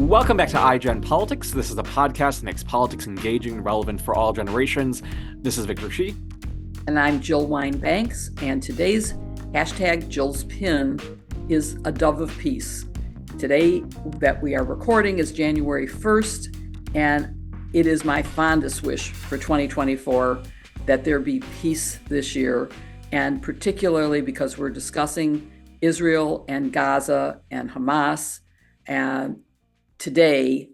Welcome back to iGen Politics. This is a podcast that makes politics engaging and relevant for all generations. This is Victor Shi. And I'm Jill Wine-Banks, and today's hashtag Jill's pin is a dove of peace. Today that we are recording is January 1st, and it is my fondest wish for 2024 that there be peace this year, and particularly because we're discussing Israel and Gaza and Hamas. And today,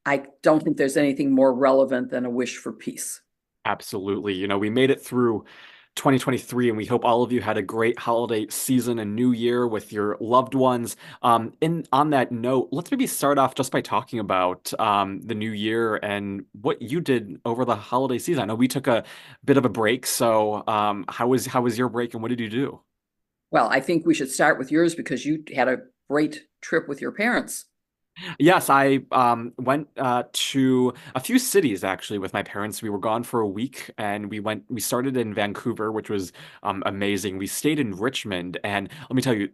I don't think there's anything more relevant than a wish for peace. Absolutely. You know, we made it through 2023, and we hope all of you had a great holiday season and new year with your loved ones. On that note, let's maybe start off just by talking about the new year and what you did over the holiday season. I know we took a bit of a break, so how was your break and what did you do? Well, I think we should start with yours because you had a great trip with your parents. Yes, I went to a few cities actually with my parents. We were gone for a week and we started in Vancouver, which was amazing. We stayed in Richmond, and let me tell you,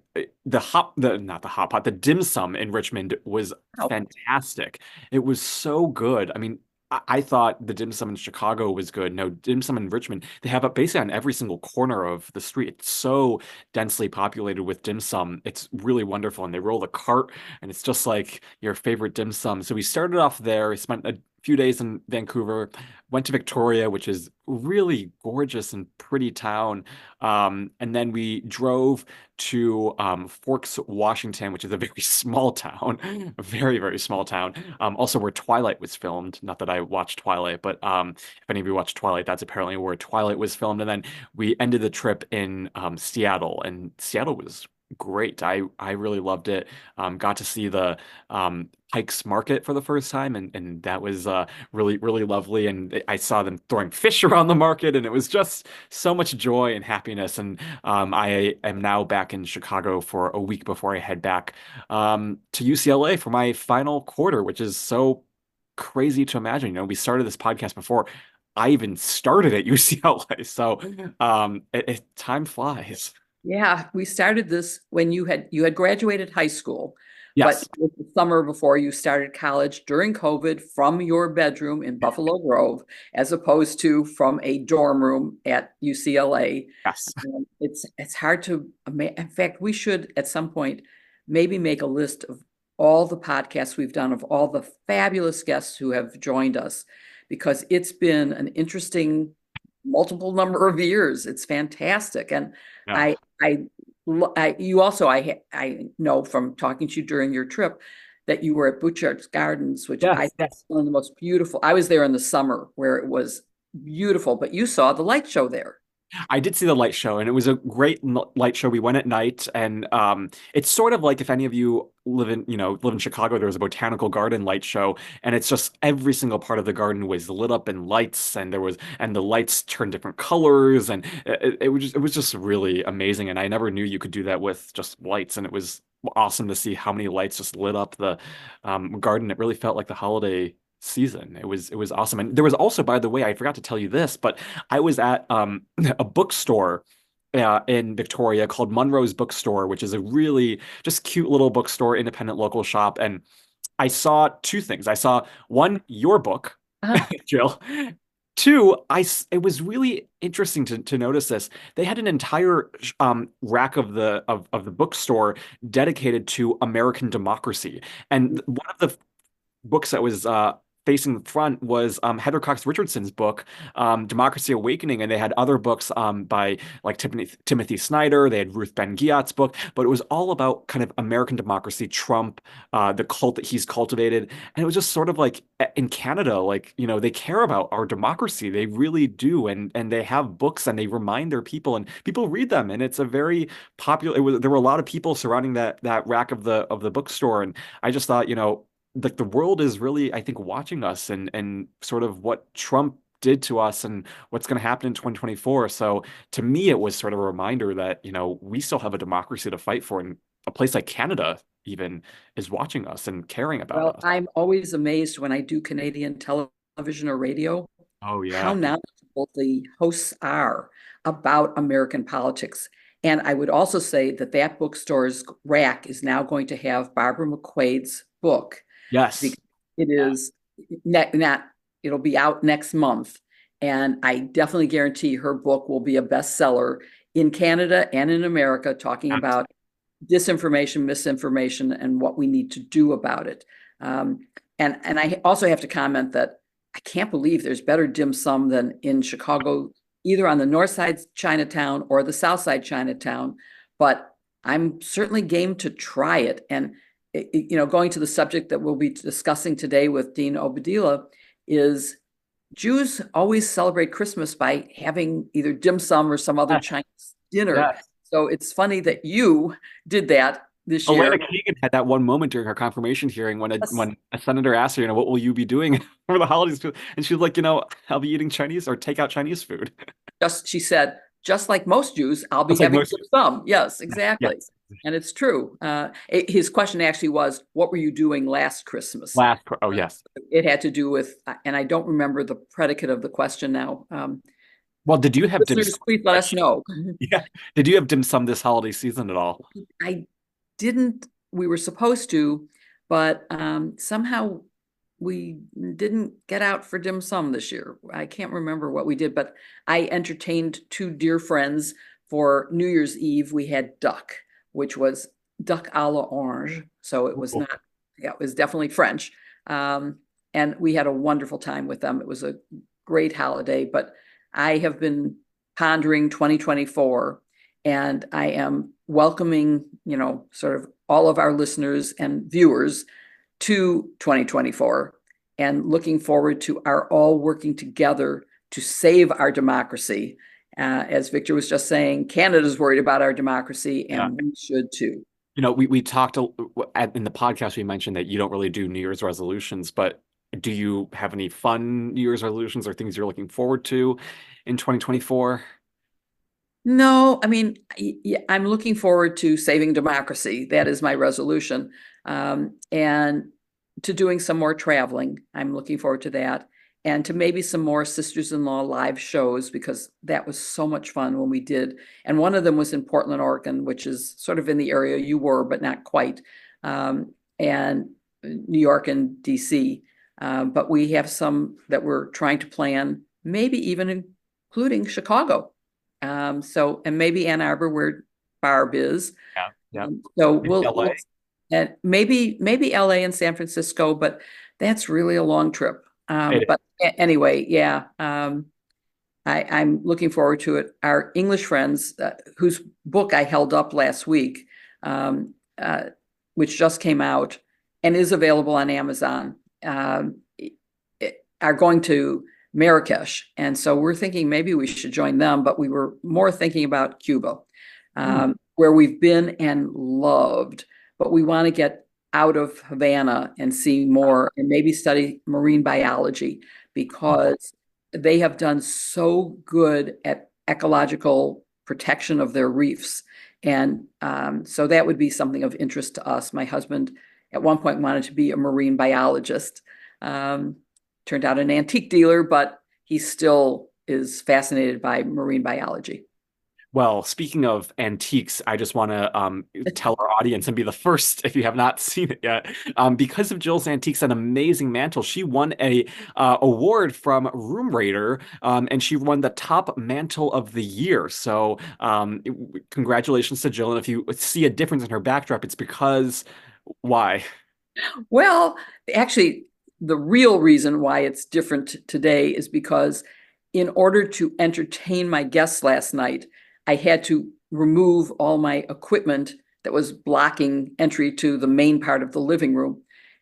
the dim sum in Richmond was Oh, fantastic. It was so good. I mean, I thought the dim sum in Chicago was good. No, dim sum in Richmond, they have it basically on every single corner of the street. It's so densely populated with dim sum. It's really wonderful. And they roll the cart and it's just like your favorite dim sum. So we started off there. We spent a few days in Vancouver, went to Victoria, which is really gorgeous and pretty town. And then we drove to Forks, Washington, which is a very small town, a very, very small town. Also where Twilight was filmed. Not that I watched Twilight, but if any of you watched Twilight, that's apparently where Twilight was filmed. And then we ended the trip in Seattle, and Seattle was great. I really loved it. Got to see the Pike's Market for the first time, and that was really, really lovely. And I saw them throwing fish around the market, and it was just so much joy and happiness. And I am now back in Chicago for a week before I head back to UCLA for my final quarter, which is so crazy to imagine. You know, we started this podcast before I even started at UCLA, so time flies. yeah, we started this when you had graduated high school, but Yes. it was the summer before you started college during COVID from your bedroom in Buffalo Grove, as opposed to from a dorm room at UCLA. Yes. It's hard to in fact, we should at some point maybe make a list of all the podcasts we've done of all the fabulous guests who have joined us, because it's been an interesting multiple number of years. It's fantastic. And Yeah. I, I, you also, I know from talking to you during your trip that you were at Butchart Gardens, which I Yes. think is one of the most beautiful. I was there in the summer where it was beautiful, but you saw the light show there. I did see the light show, and it was a great light show. We went at night, and it's sort of like if any of you live in Chicago, there was a botanical garden light show, and it's just every single part of the garden was lit up in lights, and the lights turned different colors, and it was just really amazing. And I never knew you could do that with just lights, and it was awesome to see how many lights just lit up the garden. It really felt like the holiday season. It was awesome. And there was also, by the way, I forgot to tell you this, but I was at a bookstore in Victoria called Munro's Bookstore, which is a really just cute little bookstore, independent local shop. And I saw two things. I saw one, your book, Uh-huh. Jill. Two, it was really interesting to notice this. They had an entire rack of the bookstore dedicated to American democracy. And one of the books that was facing the front was Heather Cox Richardson's book, Democracy Awakening, and they had other books by like Timothy Snyder. They had Ruth Ben-Ghiat's book, but it was all about kind of American democracy, Trump, the cult that he's cultivated, and it was just sort of like in Canada, like you know, they care about our democracy, they really do, and they have books and they remind their people, and people read them, and it's a very popular. There were a lot of people surrounding that rack of the bookstore, and I just thought, you know, like the world is really, I think, watching us and sort of what Trump did to us and what's going to happen in 2024. So to me, it was sort of a reminder that, you know, we still have a democracy to fight for, and a place like Canada even is watching us and caring about Well, us. I'm always amazed when I do Canadian television or radio, Oh how yeah. knowledgeable the hosts are about American politics. And I would also say that that bookstore's rack is now going to have Barbara McQuaid's book, Yes. because it is not, it'll be out next month. And I definitely guarantee her book will be a bestseller in Canada and in America, talking Yeah. about disinformation, misinformation, and what we need to do about it. Um, and I also have to comment that I can't believe there's better dim sum than in Chicago, either on the north side Chinatown or the south side Chinatown. But I'm certainly game to try it. And going to the subject that we'll be discussing today with Dean Obeidallah, is Jews always celebrate Christmas by having either dim sum or some other Chinese dinner. Yes. So it's funny that you did that this Elena year. Kagan had that one moment during her confirmation hearing when a Yes. when a senator asked her, what will you be doing for the holidays? And she was like, I'll be eating Chinese or take out Chinese food. She said, just like most Jews, I'll be That's like having most. dim sum. Yes, exactly. Yes. And it's true. His question actually was, what were you doing last Christmas? Oh, yes. It had to do with, and I don't remember the predicate of the question now. Well, did you have dim Listeners, sum? please let us know. Yeah. Did you have dim sum this holiday season at all? I didn't, we were supposed to, but somehow we didn't get out for dim sum this year. I can't remember what we did, but I entertained two dear friends for New Year's Eve. We had duck, which was duck à la orange. So it was Cool. not, yeah, it was definitely French. And we had a wonderful time with them. It was a great holiday, but I have been pondering 2024, and I am welcoming, sort of all of our listeners and viewers to 2024, and looking forward to our all working together to save our democracy. As Victor was just saying, Canada's worried about our democracy, Yeah. and we should too. We talked in the podcast, we mentioned that you don't really do New Year's resolutions, but do you have any fun New Year's resolutions or things you're looking forward to in 2024? No, I mean, I'm looking forward to saving democracy. That is my resolution. And to doing some more traveling. I'm looking forward to that. And to maybe some more Sisters-in-Law live shows, because that was so much fun when we did. And one of them was in Portland, Oregon, which is sort of in the area you were, but not quite. And New York and DC. But we have some that we're trying to plan, maybe even including Chicago. And maybe Ann Arbor, where Barb is. Yeah. Yeah. So Maybe we'll LA. and maybe LA and San Francisco, but that's really a long trip. It But anyway, yeah, I'm looking forward to it. Our English friends, whose book I held up last week, um, which just came out and is available on Amazon, are going to Marrakesh. And so we're thinking maybe we should join them, but we were more thinking about Cuba, where we've been and loved, but we want to get out of Havana and see more and maybe study marine biology, because they have done so good at ecological protection of their reefs. And so that would be something of interest to us. My husband at one point wanted to be a marine biologist. Turned out an antique dealer, but he still is fascinated by marine biology. Well, speaking of antiques, I just want to tell our audience and be the first, if you have not seen it yet, because of Jill's Antiques, an amazing mantle. She won a award from Room Rater, and she won the top mantle of the year. So, congratulations to Jill. And if you see a difference in her backdrop, it's because why? Well, actually, the real reason why it's different today is because in order to entertain my guests last night, I had to remove all my equipment that was blocking entry to the main part of the living room.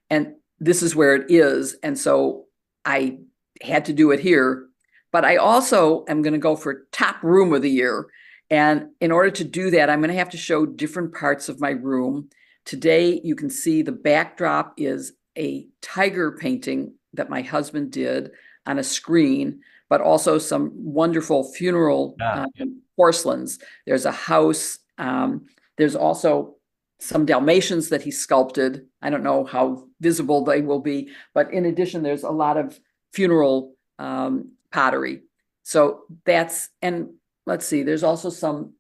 And this is where it is. And so I had to do it here. But I also am going to go for top room of the year. And in order to do that, I'm going to have to show different parts of my room. Today, you can see the backdrop is a tiger painting that my husband did on a screen, but also some wonderful funeral porcelains. There's a house. There's also some Dalmatians that he sculpted. I don't know how visible they will be, but in addition, there's a lot of funeral pottery. So that's, and let's see, there's also some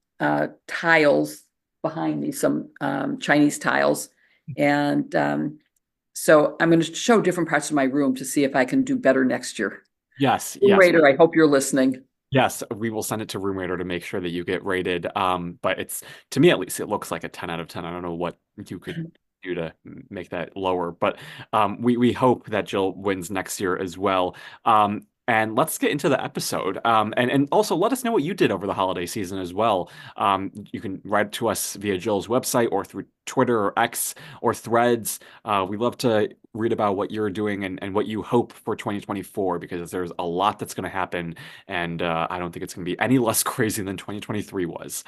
tiles behind me, some Chinese tiles. And So I'm going to show different parts of my room to see if I can do better next year. Yes, Room yes. Raider, I hope you're listening. Yes, we will send it to Room Rater to make sure that you get rated. But it's, to me at least, it looks like a 10 out of 10. I don't know what you could do to make that lower, but we hope that Jill wins next year as well. And let's get into the episode. And also let us know what you did over the holiday season as well. You can write to us via Jill's website or through Twitter or X or Threads. We love to read about what you're doing and what you hope for 2024, because there's a lot that's going to happen, and I don't think it's going to be any less crazy than 2023 was.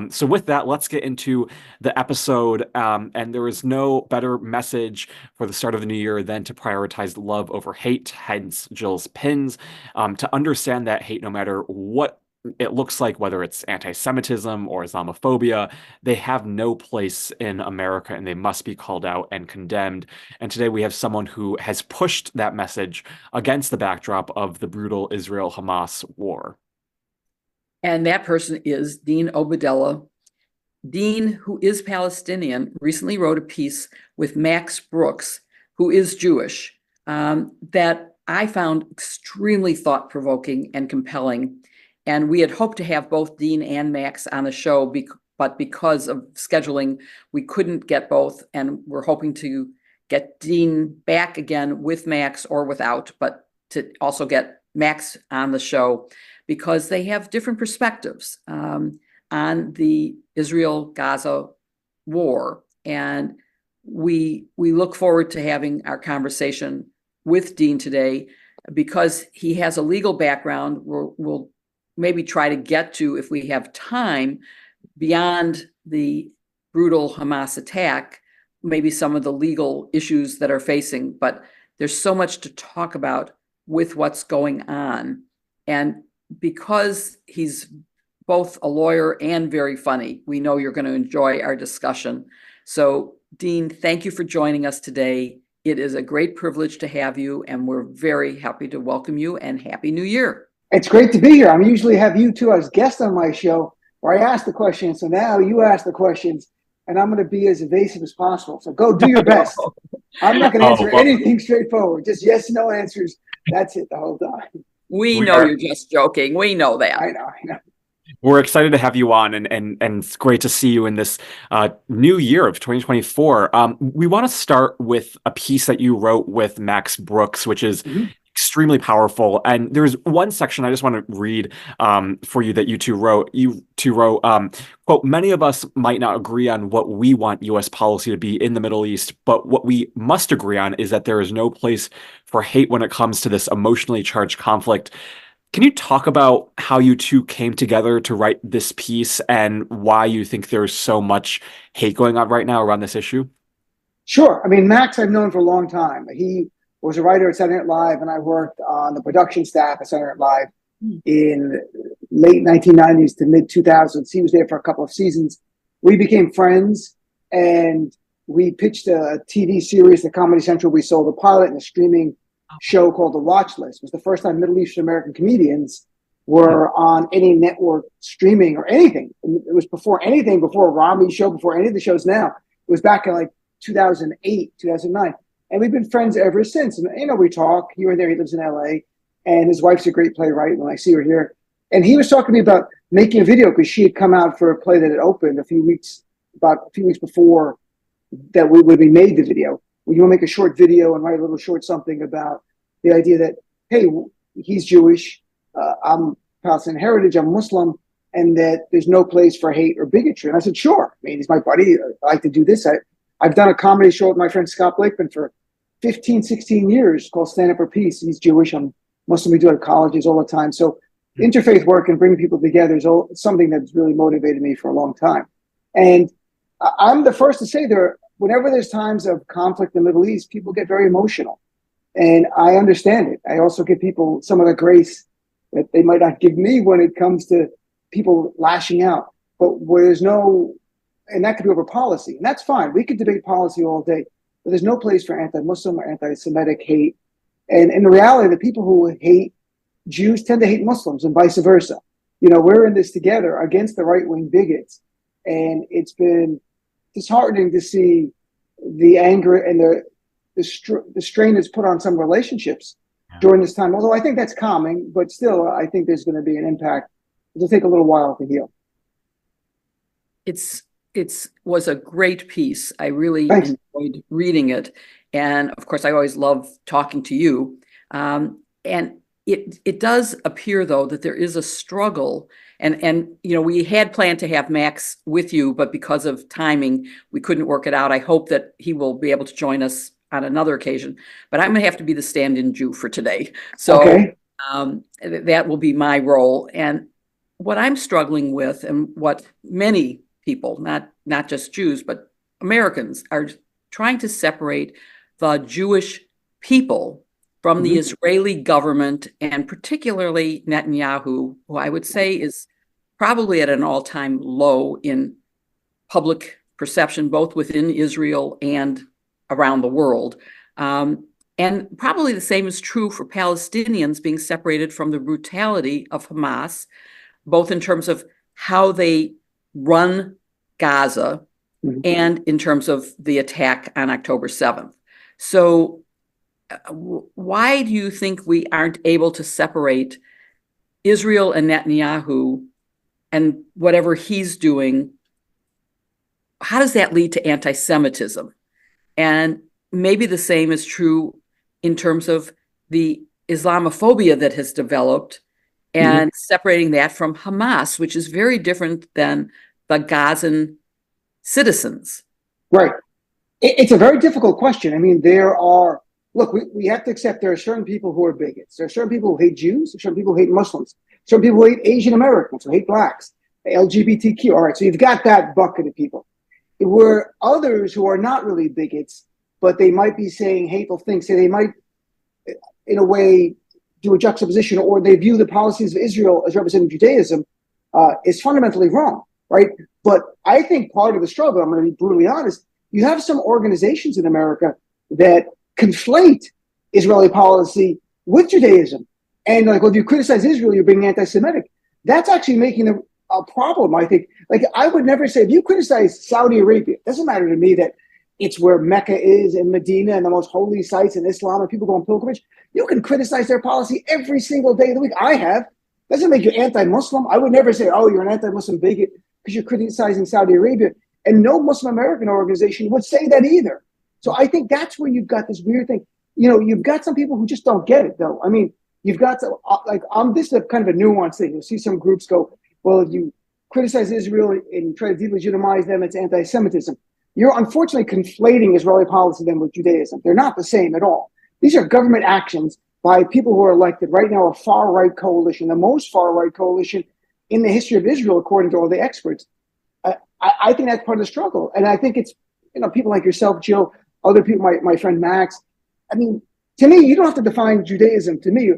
So with that, let's get into the episode. And there is no better message for the start of the new year than to prioritize love over hate, hence Jill's pins. To understand that hate, no matter what it looks like, whether it's anti-Semitism or Islamophobia, they have no place in America and they must be called out and condemned. And today we have someone who has pushed that message against the backdrop of the brutal Israel-Hamas war. And that person is Dean Obeidallah. Dean, who is Palestinian, recently wrote a piece with Max Brooks, who is Jewish, that I found extremely thought-provoking and compelling. And we had hoped to have both Dean and Max on the show, but because of scheduling, we couldn't get both. And we're hoping to get Dean back again with Max or without, but to also get Max on the show because they have different perspectives on the Israel-Gaza war. And we look forward to having our conversation with Dean today because he has a legal background. We'll maybe try to get to, if we have time, beyond the brutal Hamas attack, maybe some of the legal issues that are facing. But there's so much to talk about with what's going on. And because he's both a lawyer and very funny, we know you're going to enjoy our discussion. So, Dean, thank you for joining us today. It is a great privilege to have you, and we're very happy to welcome you, and Happy New Year. It's great to be here. I usually have you two as guests on my show where I ask the questions. So now you ask the questions, and I'm going to be as evasive as possible. So go do your best. I'm not going to answer anything straightforward. Just yes, no answers. That's it the whole time. We know you're just joking. We know that. I know. We're excited to have you on, and it's great to see you in this new year of 2024. We want to start with a piece that you wrote with Max Brooks, which is extremely powerful. And there's one section I just want to read for you that you two wrote. Quote, many of us might not agree on what we want U.S. policy to be in the Middle East, but what we must agree on is that there is no place for hate when it comes to this emotionally charged conflict. Can you talk about how you two came together to write this piece and why you think there's so much hate going on right now around this issue? Sure. I mean, Max I've known for a long time. He was a writer at Saturday Night Live, and I worked on the production staff at Saturday Night Live in late 1990s to mid 2000s. He was there for a couple of seasons. We became friends, and we pitched a TV series to Comedy Central. We sold a pilot and a streaming show called The Watch List. It was the first time Middle Eastern American comedians were on any network streaming or anything. It was before Rami's show, before any of the shows now. It was back in like 2008, 2009. And we've been friends ever since. And, we talk here and there. He lives in LA, and his wife's a great playwright when I see her here. And he was talking to me about making a video because she had come out for a play that had opened about a few weeks before that we made the video. You want to make a short video and write a little short something about the idea that, hey, he's Jewish, I'm Palestinian heritage, I'm Muslim, and that there's no place for hate or bigotry. And I said, sure. I mean, he's my buddy. I like to do this. I've done a comedy show with my friend Scott Blakeman for 15, 16 years called Stand Up for Peace. He's Jewish. I'm Muslim. We do it at colleges all the time. So interfaith work and bringing people together is something that's really motivated me for a long time. And I'm the first to say whenever there's times of conflict in the Middle East, people get very emotional. And I understand it. I also give people some of the grace that they might not give me when it comes to people lashing out. But where there's and that could be over policy. And that's fine. We could debate policy all day. But there's no place for anti-Muslim or anti-Semitic hate. And in reality, the people who hate Jews tend to hate Muslims and vice versa. We're in this together against the right-wing bigots. And it's been disheartening to see the anger and the strain is put on some relationships during this time. Although I think that's calming, but still, I think there's going to be an impact. It'll take a little while to heal. It's was a great piece. I really Thanks. enjoyed reading it, and of course, I always love talking to you. And it does appear, though, that there is a struggle. And we had planned to have Max with you, but because of timing, we couldn't work it out. I hope that he will be able to join us on another occasion. But I'm going to have to be the stand-in Jew for today, so Okay. that will be my role. And what I'm struggling with, and what many people, not just Jews, but Americans, are trying to separate the Jewish people from the Israeli government, and particularly Netanyahu, who I would say is probably at an all-time low in public perception, both within Israel and around the world. And probably the same is true for Palestinians being separated from the brutality of Hamas, both in terms of how they run Gaza and in terms of the attack on October 7th. So why do you think we aren't able to separate Israel and Netanyahu and whatever he's doing? How does that lead to anti-Semitism? And maybe the same is true in terms of the Islamophobia that has developed, and separating that from Hamas, which is very different than the Gazan citizens. Right. It's a very difficult question. I mean, we have to accept there are certain people who are bigots. There are certain people who hate Jews. There are certain people who hate Muslims. Certain people who hate Asian Americans, who hate blacks, LGBTQ. All right, so you've got that bucket of people. There were others who are not really bigots, but they might be saying hateful things. So they might, in a way, do a juxtaposition, or they view the policies of Israel as representing Judaism is fundamentally wrong, right? But I think part of the struggle, I'm going to be brutally honest, you have some organizations in America that conflate Israeli policy with Judaism. And like, well, if you criticize Israel, you're being anti-Semitic. That's actually making a problem, I think. Like, I would never say, if you criticize Saudi Arabia, it doesn't matter to me that it's where Mecca is and Medina and the most holy sites in Islam and people go on pilgrimage. You can criticize their policy every single day of the week. I have. Doesn't make you anti-Muslim. I would never say, oh, you're an anti-Muslim bigot because you're criticizing Saudi Arabia. And no Muslim American organization would say that either. So I think that's where you've got this weird thing. You've got some people who just don't get it, though. I mean, you've got this is kind of a nuanced thing. You'll see some groups go, well, if you criticize Israel and try to delegitimize them, it's anti-Semitism. You're unfortunately conflating Israeli policy then with Judaism. They're not the same at all. These are government actions by people who are elected right now, a far-right coalition, the most far-right coalition in the history of Israel, according to all the experts. I think that's part of the struggle. And I think it's, people like yourself, Jill, other people, my friend Max. I mean, to me, you don't have to define Judaism. To me,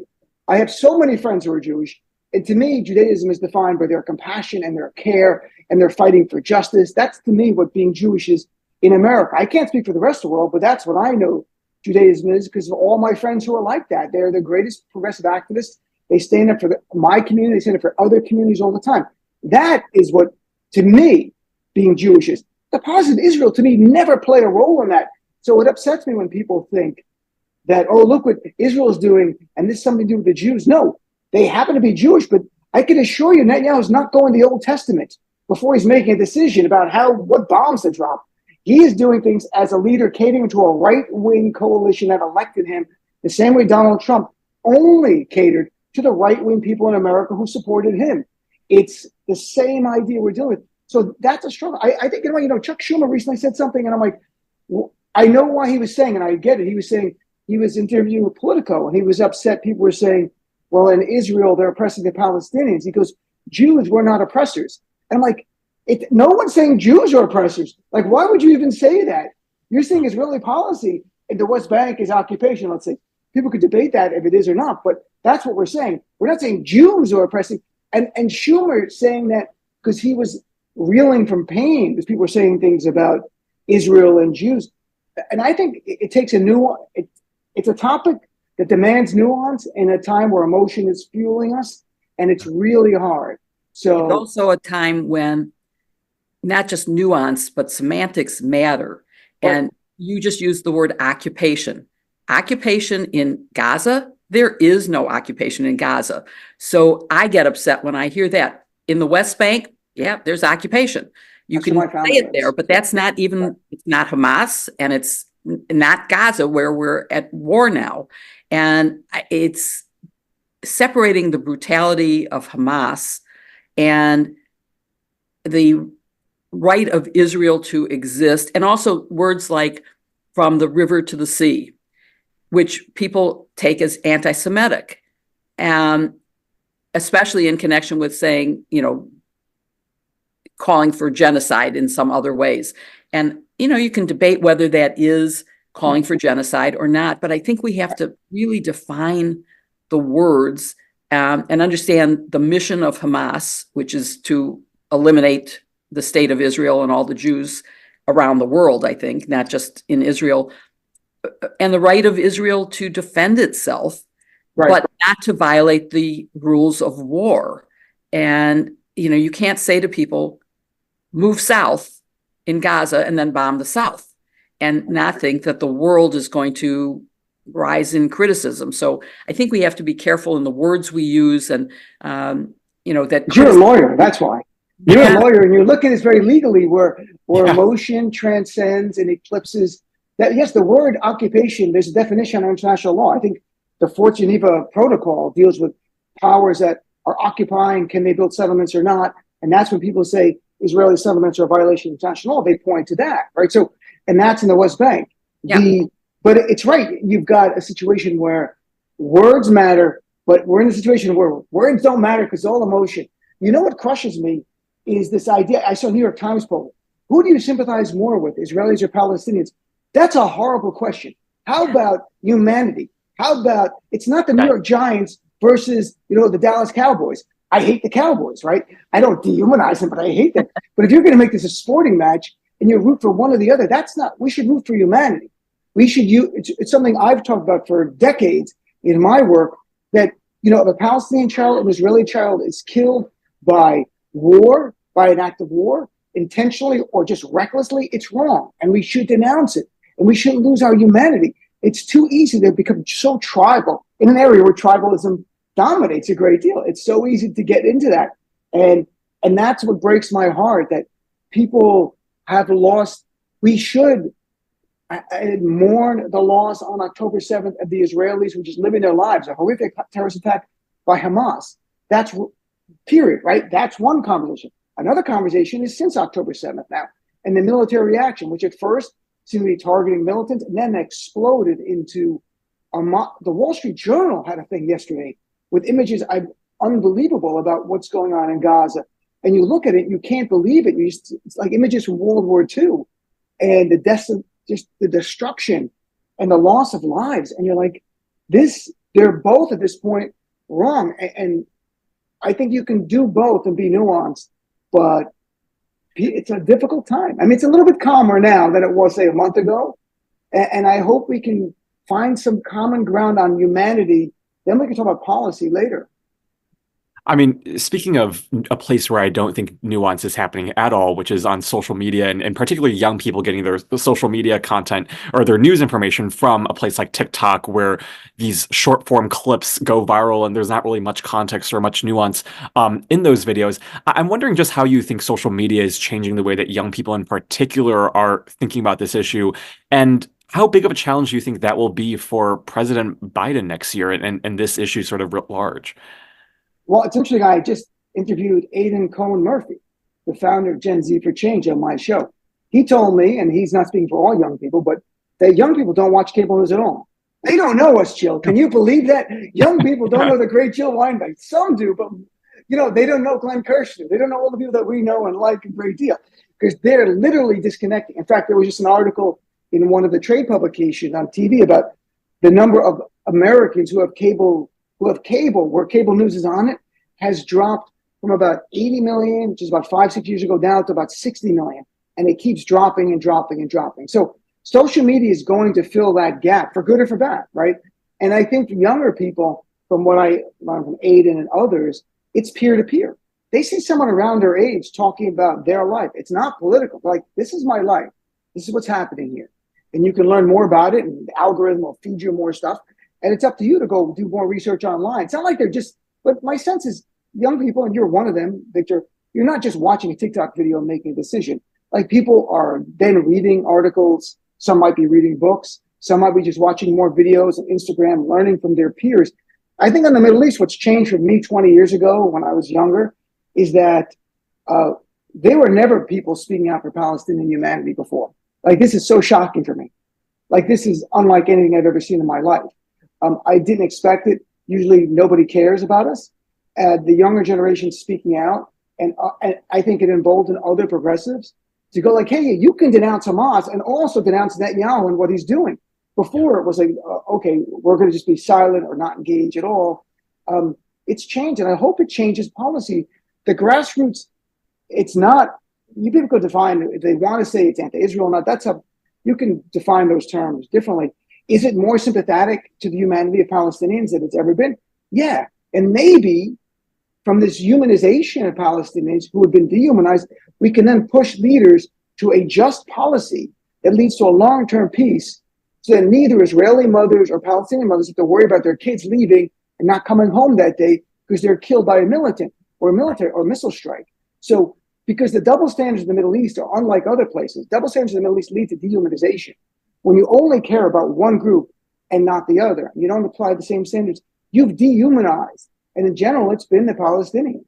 I have so many friends who are Jewish. And to me, Judaism is defined by their compassion and their care and their fighting for justice. That's, to me, what being Jewish is in America. I can't speak for the rest of the world, but that's what I know Judaism is, because of all my friends who are like that. They're the greatest progressive activists. They stand up for my community. They stand up for other communities all the time. That is what, to me, being Jewish is. The positive Israel, to me, never played a role in that. So it upsets me when people think that, oh, look what Israel is doing, and this has something to do with the Jews. No, they happen to be Jewish, but I can assure you Netanyahu is not going to the Old Testament before he's making a decision about what bombs to drop. He is doing things as a leader catering to a right-wing coalition that elected him, the same way Donald Trump only catered to the right-wing people in America who supported him. It's the same idea we're dealing with. So that's a struggle. I think, Chuck Schumer recently said something, and I'm like, well, I know why he was saying, and I get it. He was saying, he was interviewing with Politico, and he was upset. People were saying, well, in Israel, they're oppressing the Palestinians. He goes, Jews were not oppressors. And I'm like, no one's saying Jews are oppressors. Like, why would you even say that? You're saying Israeli policy in the West Bank is occupation, let's say. People could debate that if it is or not, but that's what we're saying. We're not saying Jews are oppressing. And Schumer saying that because he was reeling from pain, because people were saying things about Israel and Jews. And I think it takes a nuance. It's a topic that demands nuance in a time where emotion is fueling us, and it's really hard. So it's also a time when not just nuance, but semantics matter. Right. And You just used the word occupation. Occupation in Gaza, there is no occupation in Gaza. So I get upset when I hear that. In the West Bank, yeah, there's occupation. You can say it there, but that's not even, it's not Hamas, and it's not Gaza, where we're at war now. And it's separating the brutality of Hamas and the right of Israel to exist, and also words like from the river to the sea, which people take as anti-Semitic, especially in connection with saying, calling for genocide in some other ways. And, you can debate whether that is calling for genocide or not, but I think we have to really define the words and understand the mission of Hamas, which is to eliminate the state of Israel and all the Jews around the world, I think, not just in Israel, and the right of Israel to defend itself, but not to violate the rules of war. And, you can't say to people, move south in Gaza and then bomb the South, and not think that the world is going to rise in criticism. So I think we have to be careful in the words we use, and, that you're a lawyer, that's why. You're a lawyer, and you're looking at this very legally, where emotion transcends and eclipses that. Yes, the word occupation, there's a definition in international law. I think the Fourth Geneva Protocol deals with powers that are occupying, can they build settlements or not? And that's when people say Israeli settlements are a violation of international law, they point to that, right? So, and that's in the West Bank. Yeah. But it's right. You've got a situation where words matter, but we're in a situation where words don't matter because all emotion. You know what crushes me is this idea. I saw a New York Times poll. Who do you sympathize more with, Israelis or Palestinians? That's a horrible question. How about humanity? How about, it's not the New York Giants versus, the Dallas Cowboys. I hate the Cowboys, right? I don't dehumanize them, but I hate them. But if you're going to make this a sporting match and you root for one or the other, we should root for humanity. It's something I've talked about for decades in my work, that, if a Palestinian child, an Israeli child is killed by war, by an act of war, intentionally or just recklessly, it's wrong. And we should denounce it. And we shouldn't lose our humanity. It's too easy to become so tribal in an area where tribalism dominates a great deal. It's so easy to get into that. And that's what breaks my heart, that people have lost. We should mourn the loss on October 7th of the Israelis who just living their lives, a horrific terrorist attack by Hamas. That's period, right? That's one conversation. Another conversation is since October 7th now, and the military reaction, which at first seemed to be targeting militants and then exploded into the Wall Street Journal had a thing yesterday with images unbelievable about what's going on in Gaza. And you look at it, you can't believe it. It's like images from World War II, and the destruction and the loss of lives. And you're like, they're both at this point wrong. And I think you can do both and be nuanced, but it's a difficult time. I mean, it's a little bit calmer now than it was, say, a month ago. And I hope we can find some common ground on humanity. Then we can talk about policy later. I mean, speaking of a place where I don't think nuance is happening at all, which is on social media, and particularly young people getting their social media content or their news information from a place like TikTok, where these short form clips go viral and there's not really much context or much nuance in those videos. I'm wondering just how you think social media is changing the way that young people in particular are thinking about this issue, and how big of a challenge do you think that will be for President Biden next year and this issue sort of writ large? Well, it's interesting. I just interviewed Aidan Cohen Murphy, the founder of Gen Z for Change, on my show. He told me, and he's not speaking for all young people, but that young people don't watch cable news at all. They don't know us, Jill. Can you believe that? Young people don't know the great Jill Wine-Banks. Some do, but they don't know Glenn Kirshner. They don't know all the people that we know and like a great deal, because they're literally disconnecting. In fact, there was just an article in one of the trade publications on TV about the number of Americans who have cable, where cable news is on it, has dropped from about 80 million, which is about 5-6 years ago, down to about 60 million. And it keeps dropping and dropping and dropping. So social media is going to fill that gap, for good or for bad, right? And I think younger people, from what I learned from Aidan and others, it's peer-to-peer. They see someone around their age talking about their life. It's not political. Like, this is my life. This is what's happening here. and you can learn more about it, and the algorithm will feed you more stuff. And it's up to you to go do more research online. It's not like they're just, but my sense is young people, and you're one of them, Victor, you're not just watching a TikTok video and making a decision. Like, people are then reading articles. Some might be reading books. Some might be just watching more videos on Instagram, learning from their peers. I think in the Middle East, what's changed for me 20 years ago when I was younger is that there were never people speaking out for Palestinian humanity before. Like, this is so shocking for me. Like, this is unlike anything I've ever seen in my life. I didn't expect it. Usually nobody cares about us. The younger generation speaking out, and I think it emboldened other progressives to go like, hey, you can denounce Hamas and also denounce Netanyahu and what he's doing. Before, it was like, okay, we're going to just be silent or not engage at all. It's changed, and I hope it changes policy. The grassroots, it's not, you people could define, if they want to say it's anti-Israel or not, that's up, you can define those terms differently. Is it more sympathetic to the humanity of Palestinians than it's ever been? Yeah, and maybe from this humanization of Palestinians who have been dehumanized, we can then push leaders to a just policy that leads to a long-term peace, so that neither Israeli mothers or Palestinian mothers have to worry about their kids leaving and not coming home that day because they're killed by a militant or missile strike. So, because the double standards in the Middle East are unlike other places, double standards in the Middle East lead to dehumanization. When you only care about one group and not the other, you don't apply the same standards, you've dehumanized. And in general, it's been the Palestinians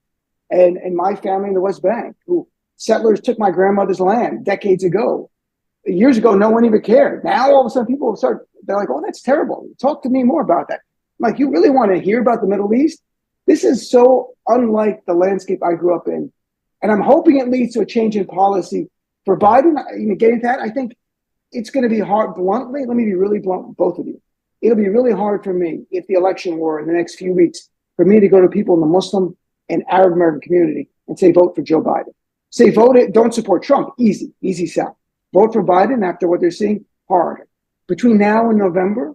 and my family in the West Bank, who settlers took my grandmother's land decades ago. Years ago, no one even cared. Now, all of a sudden, people they're like, oh, that's terrible. Talk to me more about that. I'm like, you really want to hear about the Middle East? This is so unlike the landscape I grew up in. And I'm hoping it leads to a change in policy for Biden. Getting that, I think it's going to be hard. Bluntly, let me be really blunt, both of you. It'll be really hard for me if the election were in the next few weeks for me to go to people in the Muslim and Arab American community and say, vote for Joe Biden. Say, vote it, don't support Trump. Easy sell. Vote for Biden after what they're seeing, hard. Between now and November,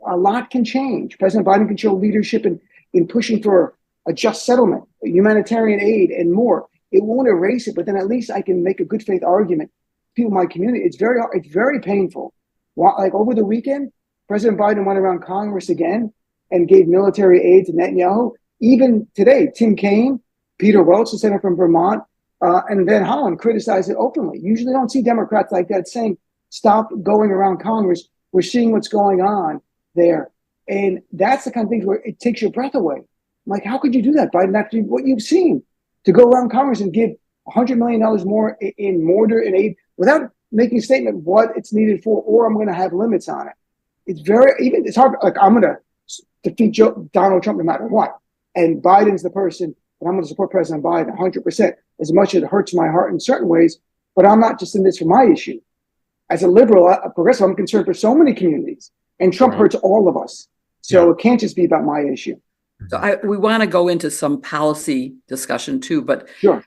a lot can change. President Biden can show leadership in pushing for a just settlement, humanitarian aid, and more. It won't erase it, but then at least I can make a good faith argument. People in my community, it's very painful. Like over the weekend, President Biden went around Congress again and gave military aid to Netanyahu. Even today, Tim Kaine, Peter Welch, the senator from Vermont, and Van Hollen criticized it openly. Usually don't see Democrats like that saying, stop going around Congress. We're seeing what's going on there. And that's the kind of things where it takes your breath away. I'm like, how could you do that, Biden, after what you've seen? To go around Congress and give $100 million more in mortar and aid without making a statement what it's needed for, or I'm going to have limits on it. It's hard. Like, I'm going to defeat Donald Trump no matter what. And Biden's the person, and I'm going to support President Biden 100%, as much as it hurts my heart in certain ways. But I'm not just in this for my issue. As a liberal, a progressive, I'm concerned for so many communities, and Trump hurts all of us. So it can't just be about my issue. So we want to go into some policy discussion too, but sure.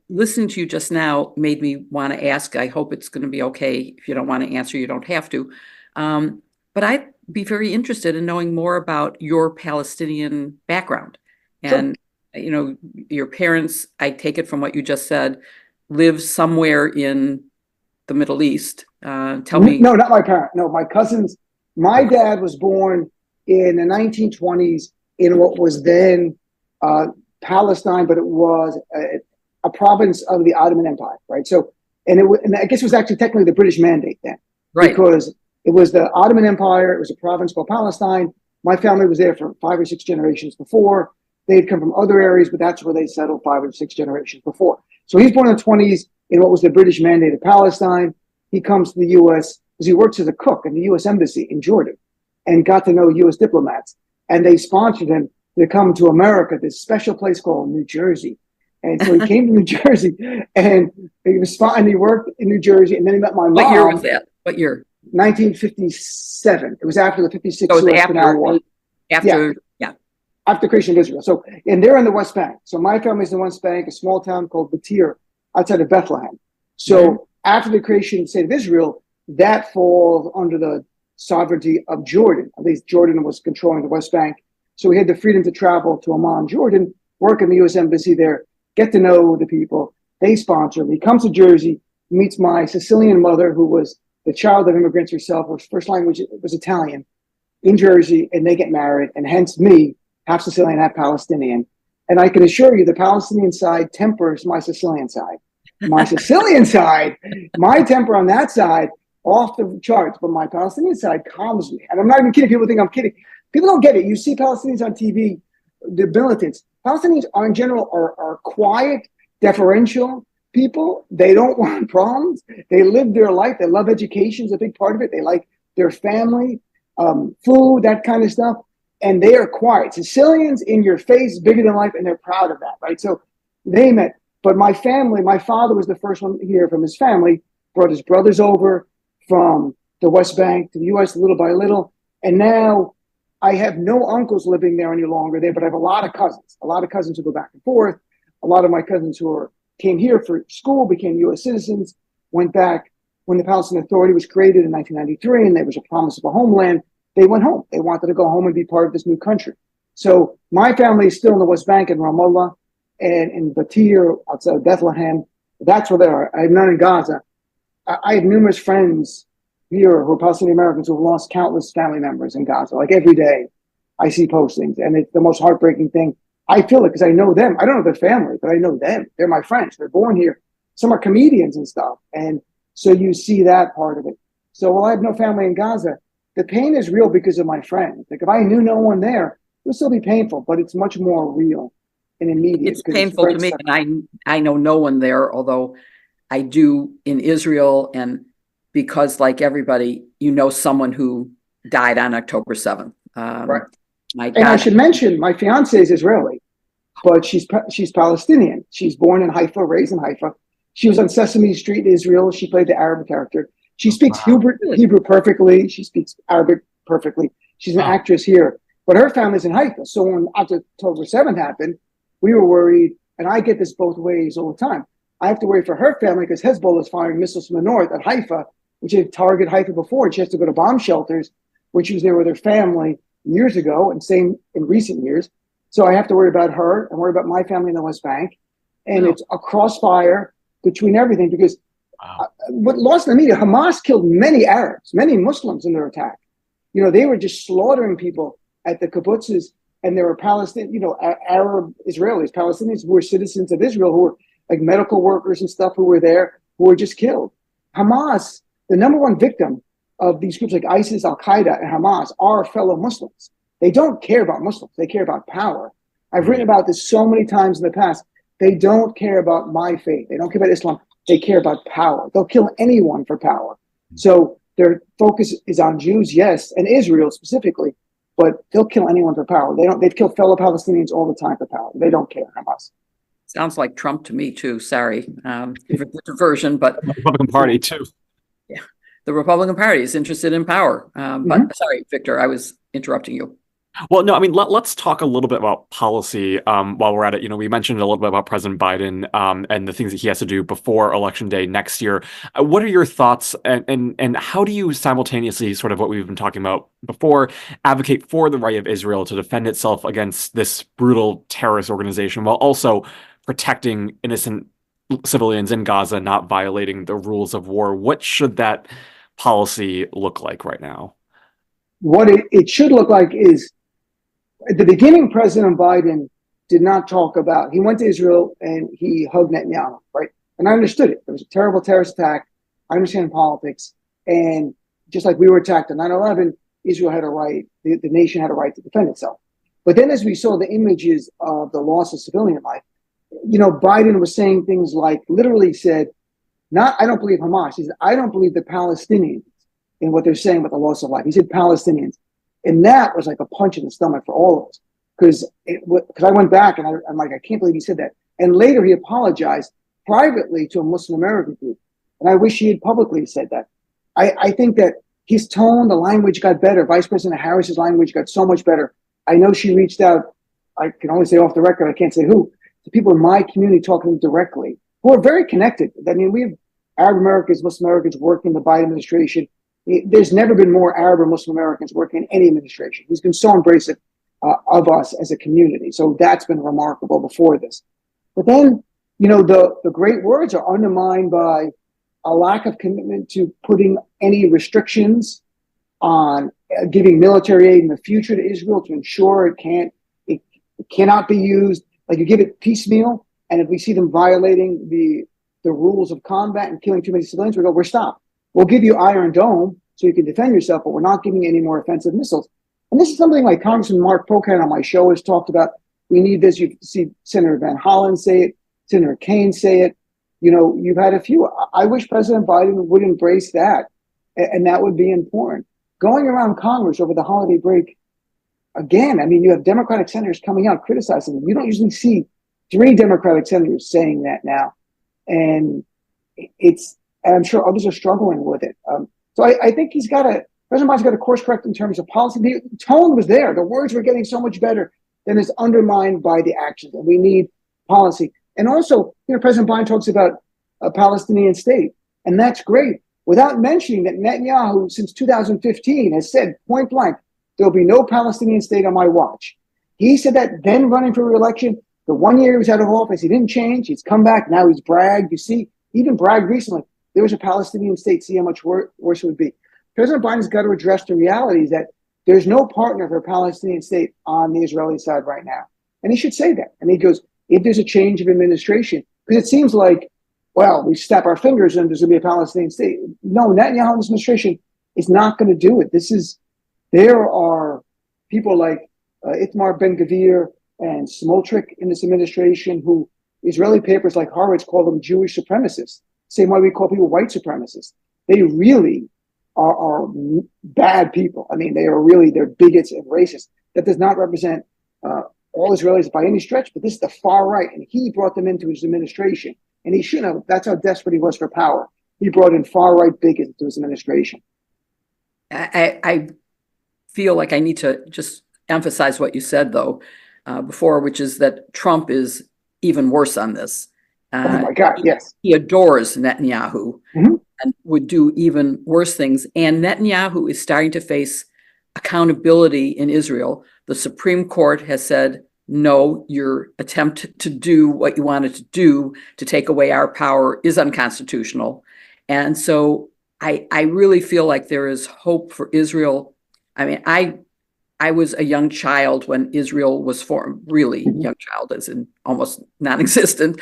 Listening to you just now made me want to ask. I hope it's going to be okay. If you don't want to answer, you don't have to. But I'd be very interested in knowing more about your Palestinian background. And, your parents, I take it from what you just said, live somewhere in the Middle East. Tell me. No, not my parents. No, my cousins. My dad was born in the 1920s in what was then Palestine, but it was a province of the Ottoman Empire, right? So, and I guess it was actually technically the British Mandate then, right? Because it was the Ottoman Empire. It was a province called Palestine. My family was there for 5 or 6 generations before. They'd come from other areas, but that's where they settled 5 or 6 generations before. So he's born in the 20s in what was the British Mandate of Palestine. He comes to the U.S. because he works as a cook in the U.S. Embassy in Jordan and got to know U.S. diplomats. And they sponsored him to come to America, this special place called New Jersey. And so he came to New Jersey, and he worked in New Jersey, and then he met my mom. What year was that? What year? 1957. It was after the 56 so Suez Canal War. After the creation of Israel. So, and they're in the West Bank. So my family's in the West Bank, a small town called Batir, outside of Bethlehem. So after the creation of the state of Israel, that falls under the sovereignty of Jordan. At least Jordan was controlling the West Bank. So we had the freedom to travel to Amman, Jordan, work in the U.S. Embassy there, get to know the people. They sponsor him. He comes to Jersey, meets my Sicilian mother, who was the child of immigrants herself, her first language was Italian, in Jersey, and they get married, and hence me, half Sicilian, half Palestinian. And I can assure you the Palestinian side tempers my Sicilian side. My Sicilian side, my temper on that side, off the charts, but my Palestinian side calms me. And I'm not even kidding. People think I'm kidding. People don't get it. You see Palestinians on TV, the militants. Palestinians are, in general, are quiet, deferential people. They don't want problems. They live their life. They love education is a big part of it. They like their family, food, that kind of stuff. And they are quiet. Sicilians, in your face, bigger than life, and they're proud of that, right? So they met. But my family, my father was the first one here from his family, brought his brothers over from the West Bank to the U.S. little by little. And now I have no uncles living there any longer there, but I have a lot of cousins who go back and forth. A lot of my cousins who came here for school, became U.S. citizens, went back when the Palestinian Authority was created in 1993, and there was a promise of a homeland. They went home. They wanted to go home and be part of this new country. So my family is still in the West Bank in Ramallah and in Batir outside of Bethlehem. That's where they are. I have none in Gaza. I have numerous friends here who are Palestinian Americans who have lost countless family members in Gaza. Like every day I see postings, and it's the most heartbreaking thing. I feel it because I know them. I don't know their family, but I know them. They're my friends. They're born here. Some are comedians and stuff. And so you see that part of it. So while I have no family in Gaza, the pain is real because of my friends. Like if I knew no one there, it would still be painful, but it's much more real and immediate. It's painful to me, and I know no one there, although I do in Israel, and because like everybody, you know someone who died on October 7th. Right. And I should mention, my fiance is Israeli, but she's Palestinian. She's born in Haifa, raised in Haifa. She was on Sesame Street in Israel. She played the Arab character. She speaks Hebrew perfectly. She speaks Arabic perfectly. She's an actress here, but her family's in Haifa. So when October 7th happened, we were worried, and I get this both ways all the time. I have to worry for her family because Hezbollah is firing missiles from the north at Haifa, which had targeted Haifa before. And she has to go to bomb shelters when she was there with her family years ago, and same in recent years. So I have to worry about her and worry about my family in the West Bank. And it's a crossfire between everything because what lost in the media, Hamas killed many Arabs, many Muslims in their attack. You know, they were just slaughtering people at the kibbutzes, and there were Palestinian, Arab Israelis, Palestinians who were citizens of Israel, who were like medical workers and stuff who were there, who were just killed. Hamas, the number one victim of these groups like ISIS, Al-Qaeda, and Hamas are fellow Muslims. They don't care about Muslims. They care about power. I've written about this so many times in the past. They don't care about my faith. They don't care about Islam. They care about power. They'll kill anyone for power. So their focus is on Jews, yes, and Israel specifically, but they'll kill anyone for power. They've killed fellow Palestinians all the time for power. They don't care, Hamas. Sounds like Trump to me too. Sorry, for the diversion, but the Republican Party too. Yeah, the Republican Party is interested in power. But sorry, Victor, I was interrupting you. Well, no, I mean, let's talk a little bit about policy while we're at it. You know, we mentioned a little bit about President Biden and the things that he has to do before Election Day next year. What are your thoughts, and how do you simultaneously, sort of what we've been talking about before, advocate for the right of Israel to defend itself against this brutal terrorist organization while also protecting innocent civilians in Gaza, not violating the rules of war? What should that policy look like right now? What it should look like is, at the beginning, President Biden did not talk about, he went to Israel and he hugged Netanyahu, right? And I understood it. It was a terrible terrorist attack. I understand politics. And just like we were attacked on 9/11, Israel had a right, the nation had a right to defend itself. But then as we saw the images of the loss of civilian life, Biden was saying things like, literally said, I don't believe Hamas. He said, I don't believe the Palestinians in what they're saying about the loss of life. He said Palestinians. And that was like a punch in the stomach for all of us. Because I went back and I'm like, I can't believe he said that. And later he apologized privately to a Muslim American group. And I wish he had publicly said that. I think that his tone, the language got better. Vice President Harris's language got so much better. I know she reached out, I can only say off the record, I can't say who, to people in my community talking directly, who are very connected. I mean, we have Arab Americans, Muslim Americans working in the Biden administration. There's never been more Arab or Muslim Americans working in any administration. He's been so embracive of us as a community. So that's been remarkable before this. But then, the great words are undermined by a lack of commitment to putting any restrictions on giving military aid in the future to Israel to ensure it cannot be used. Like, you give it piecemeal, and if we see them violating the rules of combat and killing too many civilians, we're stopped. We'll give you Iron Dome so you can defend yourself, but we're not giving you any more offensive missiles. And this is something like Congressman Mark Pocan on my show has talked about. We need this. You see Senator Van Hollen say it, Senator Kaine say it. You've had a few. I wish President Biden would embrace that, and that would be important. Going around Congress over the holiday break, again, I mean, you have Democratic senators coming out criticizing them. You don't usually see 3 Democratic senators saying that now. And I'm sure others are struggling with it. So I think President Biden's got to course correct in terms of policy. The tone was there. The words were getting so much better, then it's undermined by the actions. And we need policy. And also, President Biden talks about a Palestinian state, and that's great, without mentioning that Netanyahu, since 2015, has said point blank, there'll be no Palestinian state on my watch. He said that then running for re-election. The 1 year he was out of office, he didn't change. He's come back. Now he's bragged. You see, even bragged recently. There was a Palestinian state. See how much worse it would be. President Biden's got to address the realities that there's no partner for a Palestinian state on the Israeli side right now. And he should say that. And he goes, if there's a change of administration, because it seems like, well, we snap our fingers and there's going to be a Palestinian state. No, Netanyahu's administration is not going to do it. There are people like Itamar Ben-Gvir and Smotrich in this administration who Israeli papers like Haaretz call them Jewish supremacists, same way we call people white supremacists. They really are bad people. I mean, they're bigots and racists. That does not represent all Israelis by any stretch, but this is the far right, and he brought them into his administration. And he shouldn't have. That's how desperate he was for power. He brought in far right bigots into his administration. I feel like I need to just emphasize what you said, though, before, which is that Trump is even worse on this. Oh my God, yes. He adores Netanyahu and would do even worse things. And Netanyahu is starting to face accountability in Israel. The Supreme Court has said, no, your attempt to do what you wanted to do to take away our power is unconstitutional. And so I really feel like there is hope for Israel. I mean, I was a young child when Israel was formed, really young child, as in almost non-existent,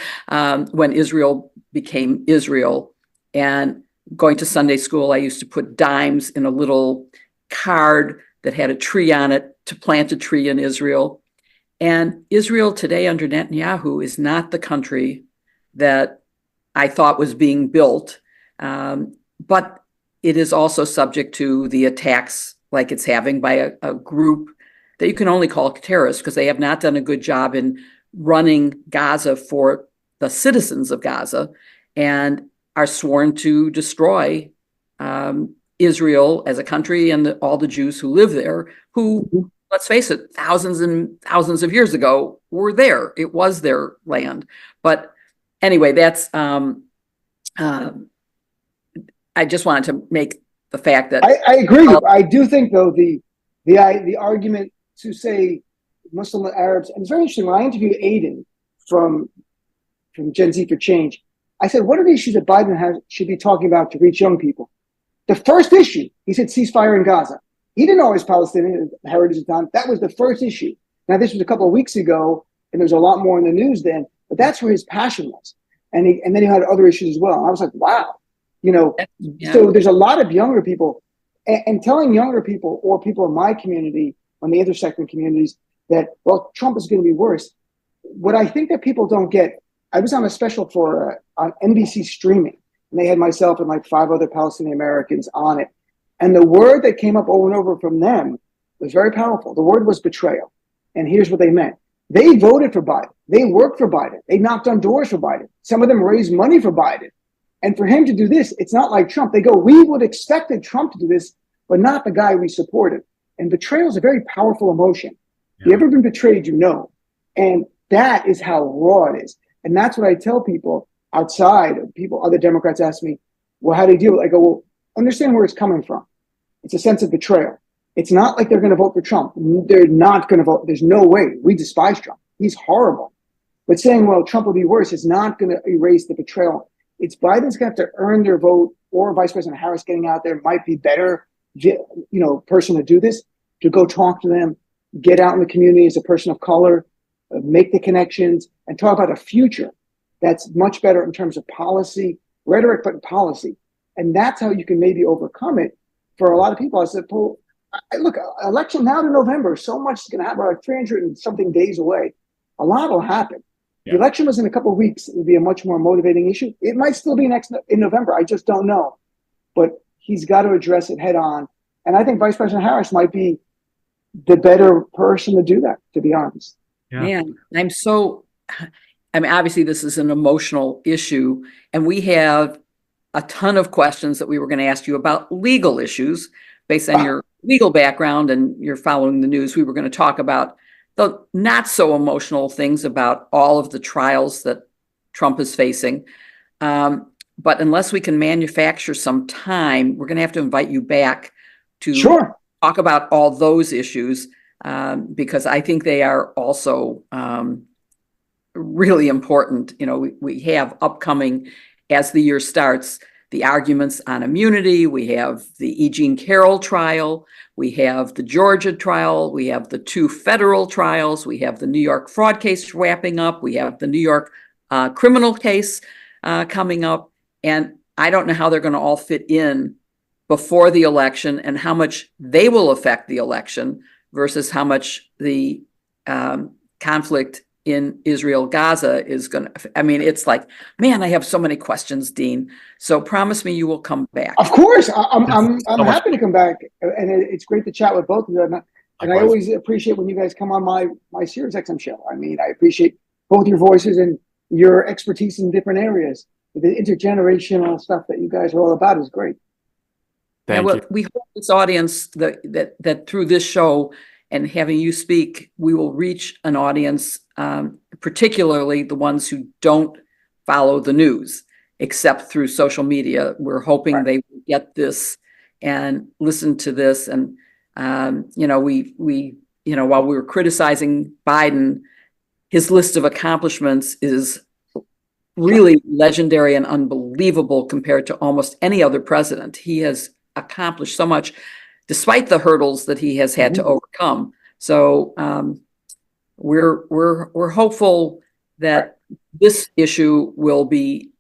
when Israel became Israel. And going to Sunday school, I used to put dimes in a little card that had a tree on it to plant a tree in Israel. And Israel today under Netanyahu is not the country that I thought was being built, but it is also subject to the attacks like it's having by a group that you can only call terrorists because they have not done a good job in running Gaza for the citizens of Gaza and are sworn to destroy Israel as a country and all the Jews who live there, who, let's face it, thousands and thousands of years ago were there. It was their land. But anyway, that's I just wanted to make the fact that I agree. I do think, though, the argument to say Muslim Arabs, and it's very interesting. When I interviewed Aiden from Gen Z for Change, I said, what are the issues that Biden should be talking about to reach young people? The first issue, he said, ceasefire in Gaza. He didn't know his Palestinian heritage at the time. That was the first issue. Now, this was a couple of weeks ago, and there was a lot more in the news then, but that's where his passion was. And then he had other issues as well. And I was like, wow. So there's a lot of younger people, and telling younger people or people in my community, on the intersecting communities, that, well, Trump is going to be worse. What I think that people don't get, I was on a special on NBC streaming, and they had myself and like 5 other Palestinian Americans on it. And the word that came up over and over from them was very powerful. The word was betrayal. And here's what they meant. They voted for Biden. They worked for Biden. They knocked on doors for Biden. Some of them raised money for Biden. And for him to do this, it's not like Trump. They go, we would expected Trump to do this, but not the guy we supported. And betrayal is a very powerful emotion. Yeah. You ever been betrayed, you know. And that is how raw it is. And that's what I tell people outside. Other Democrats ask me, well, how do you deal with it? I go, well, understand where it's coming from. It's a sense of betrayal. It's not like they're going to vote for Trump. They're not going to vote. There's no way. We despise Trump. He's horrible. But saying, well, Trump will be worse is not going to erase the betrayal. It's Biden's going to have to earn their vote, or Vice President Harris getting out there might be better, person to do this, to go talk to them, get out in the community as a person of color, make the connections, and talk about a future that's much better in terms of policy, rhetoric, but policy. And that's how you can maybe overcome it for a lot of people. I said, well, look, election now to November, so much is going to happen, like 300 and something days away. A lot will happen. Yeah. The election was in a couple of weeks. It would be a much more motivating issue. It might still be in November. I just don't know. But he's got to address it head on. And I think Vice President Harris might be the better person to do that, to be honest. Yeah. Man, obviously this is an emotional issue, and we have a ton of questions that we were going to ask you about legal issues based on your legal background and you're following the news. We were going to talk about the not so emotional things about all of the trials that Trump is facing. But unless we can manufacture some time, we're going to have to invite you back to talk about all those issues, because I think they are also really important. We have upcoming, as the year starts, the arguments on immunity. We have the E. Jean Carroll trial. We have the Georgia trial. We have the 2 federal trials. We have the New York fraud case wrapping up. We have the New York criminal case coming up. And I don't know how they're going to all fit in before the election and how much they will affect the election versus how much the conflict in Israel-Gaza is going to, it's like, man, I have so many questions, Dean. So promise me you will come back. Of course. I'm happy to come back. And it's great to chat with both of you. And I always appreciate when you guys come on my SiriusXM show. I appreciate both your voices and your expertise in different areas. The intergenerational stuff that you guys are all about is great. Thank you. We hope this audience that through this show and having you speak, we will reach an audience, particularly the ones who don't follow the news, except through social media. We're hoping they will get this and listen to this. And, while we were criticizing Biden, his list of accomplishments is really legendary and unbelievable compared to almost any other president. He has accomplished so much despite the hurdles that he has had to overcome. So we're hopeful that this issue will be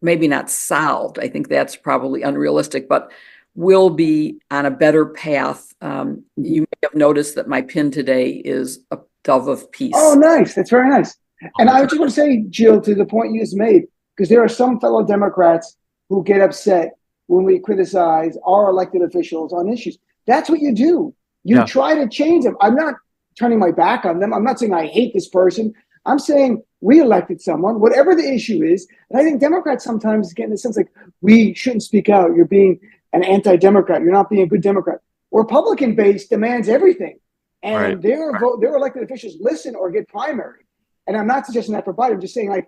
maybe not solved. I think that's probably unrealistic, but will be on a better path. You may have noticed that my pin today is a dove of peace. Oh, nice. That's very nice. And I just want to say, Jill, to the point you just made, because there are some fellow Democrats who get upset when we criticize our elected officials on issues. That's what you do. You try to change them. I'm not turning my back on them. I'm not saying I hate this person. I'm saying we elected someone, whatever the issue is. And I think Democrats sometimes get in the sense like, we shouldn't speak out. You're being an anti-Democrat. You're not being a good Democrat. Republican base demands everything. And their elected officials listen or get primary. And I'm not suggesting that for Biden. I'm just saying,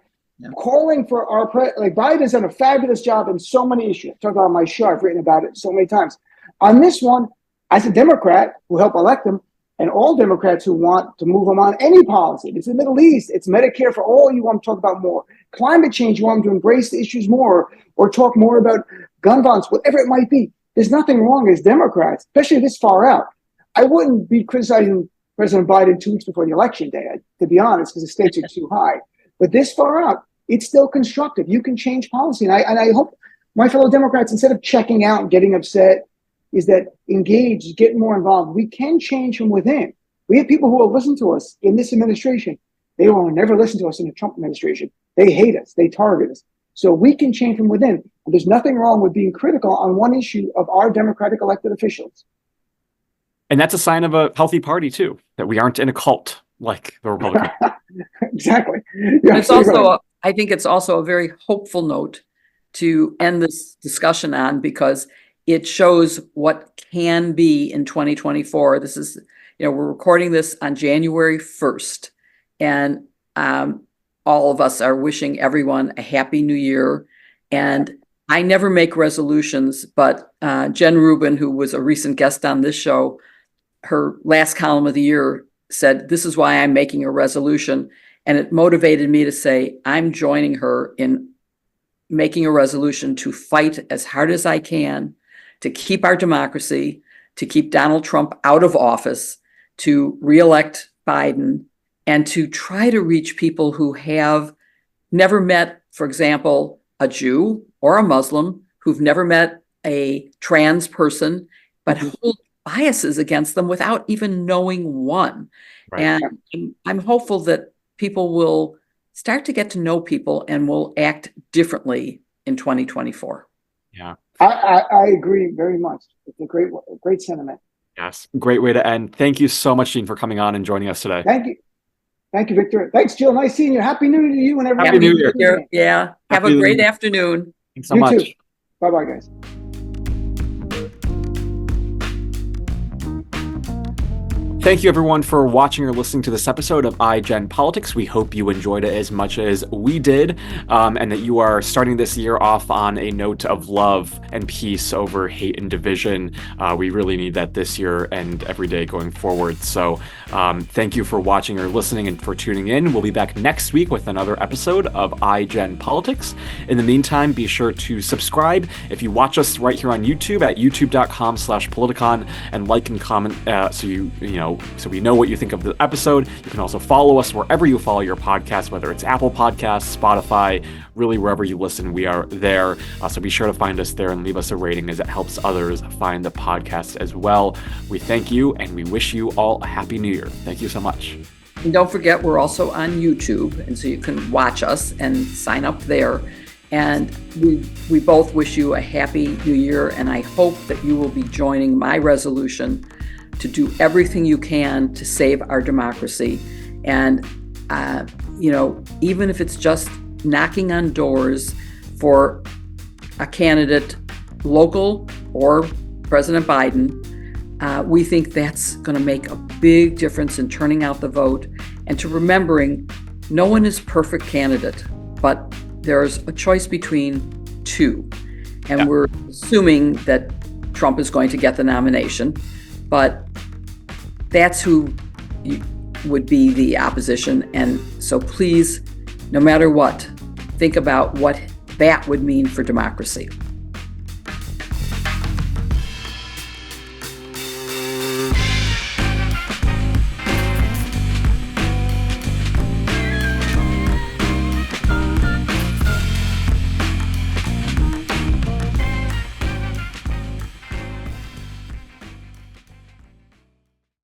calling for our Biden's done a fabulous job in so many issues. I talk about my show. I've written about it so many times. On this one, as a Democrat who helped elect him, and all Democrats who want to move him on any policy, it's the Middle East, it's Medicare for all, you want to talk about more. Climate change, you want them to embrace the issues more, or talk more about gun violence, whatever it might be. There's nothing wrong as Democrats, especially this far out. I wouldn't be criticizing President Biden 2 weeks before the election day, to be honest, because the stakes are too high. But this far out, it's still constructive. You can change policy. And I hope my fellow Democrats, instead of checking out and getting upset, is that engage, get more involved. We can change from within. We have people who will listen to us in this administration. They will never listen to us in the Trump administration. They hate us. They target us. So we can change from within. And there's nothing wrong with being critical on one issue of our Democratic elected officials. And that's a sign of a healthy party, too, that we aren't in a cult like the Republicans. Exactly. Yeah, it's also, I think it's also a very hopeful note to end this discussion on, because it shows what can be in 2024. This is, we're recording this on January 1st, and all of us are wishing everyone a happy new year. And I never make resolutions, but Jen Rubin, who was a recent guest on this show, her last column of the year said, "This is why I'm making a resolution." And it motivated me to say, I'm joining her in making a resolution to fight as hard as I can to keep our democracy, to keep Donald Trump out of office, to reelect Biden, and to try to reach people who have never met, for example, a Jew or a Muslim, who've never met a trans person, but hold biases against them without even knowing one. Right. And I'm hopeful that people will start to get to know people and will act differently in 2024. Yeah. I agree very much. It's a great sentiment. Yes. Great way to end. Thank you so much, Dean, for coming on and joining us today. Thank you. Thank you, Victor. Thanks, Jill. Nice seeing you. Happy New Year to you and everyone. Happy New Year. Yeah. Have Happy a great New Year. afternoon. Thanks so You much. too. Bye-bye, guys. Thank you, everyone, for watching or listening to this episode of iGen Politics. We hope you enjoyed it as much as we did, and that you are starting this year off on a note of love and peace over hate and division. We really need that this year and every day going forward. So thank you for watching or listening and for tuning in. We'll be back next week with another episode of iGen Politics. In the meantime, be sure to subscribe if you watch us right here on YouTube at youtube.com/Politicon, and like and comment so we know what you think of the episode. You can also follow us wherever you follow your podcast, whether it's Apple Podcasts, Spotify, really wherever you listen, we are there. So be sure to find us there and leave us a rating, as it helps others find the podcast as well. We thank you and we wish you all a happy New Year. Thank you so much. And don't forget, we're also on YouTube, and so you can watch us and sign up there. And we both wish you a happy New Year, and I hope that you will be joining my resolution to do everything you can to save our democracy. And, even if it's just knocking on doors for a candidate, local or President Biden, we think that's going to make a big difference in turning out the vote, and to remembering no one is perfect candidate, but there's a choice between two. And we're assuming that Trump is going to get the nomination, but that's who would be the opposition. And so please, no matter what, think about what that would mean for democracy.